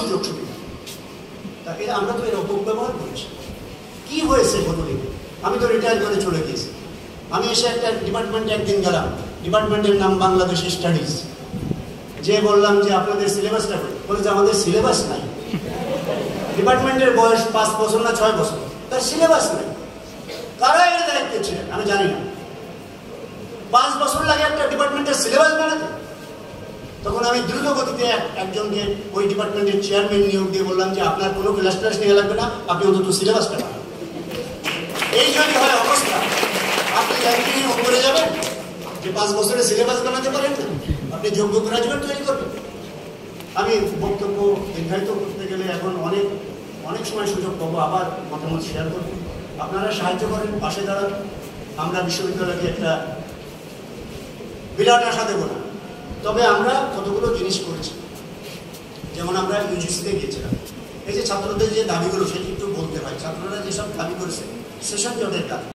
সুযোগ সুবিধা। তা এরা আমরা তো এর অপব্যবহার করেছি। কি হয়েছে বলুন? আমি তো রিটায়ার করে চলে গিয়েছি। আমি এসে একটা ডিপার্টমেন্টে একদিন গেলাম, ডিপার্টমেন্টের নাম বাংলাদেশ স্টাডিজ। যে বললাম যে আপনাদের সিলেবাসটা বলে যে আমাদের সিলেবাস নাই। ডিপার্টমেন্টের বয়স 5 বছর না 6 বছর, তার সিলেবাস নাই। কারা এর দায়িত্বে ছিলেন আমি জানি না। 5 বছর লাগে একটা ডিপার্টমেন্টের সিলেবাস বানাতে। তখন আমি দ্রুত গতিতে একজনকে ওই ডিপার্টমেন্টের চেয়ারম্যান নিয়োগ দিয়ে বললাম যে আপনার কোনো ক্লাস নিয়ে লাগবে না, আপনি অন্তত সিলেবাসটা বানান। এই যদি হয় অবস্থা, আপনি র্যাঙ্কিং উপরে যাবেন যে 5 বছরের সিলেবাস বানাতে পারেন না, আপনি যোগ্য গ্রাজুয়েট তৈরি করবেন। আমি বক্তব্য দীর্ঘায়িত করতে গেলে এখন অনেক সময় সুযোগ পাবো, আবার মতামত শেয়ার করবো। আপনারা সাহায্য করেন, পাশে দাঁড়ান। আমরা বিশ্ববিদ্যালয়কে একটা বিরাট আশা দেব না, তবে আমরা কতগুলো জিনিস করেছি। যেমন আমরা ইউজিসিতে গিয়েছিলাম, এই যে ছাত্রদের যে দাবিগুলো সেটি একটু বলতে হয়। ছাত্ররা যেসব দাবি করেছে সেসব জটের দাবি।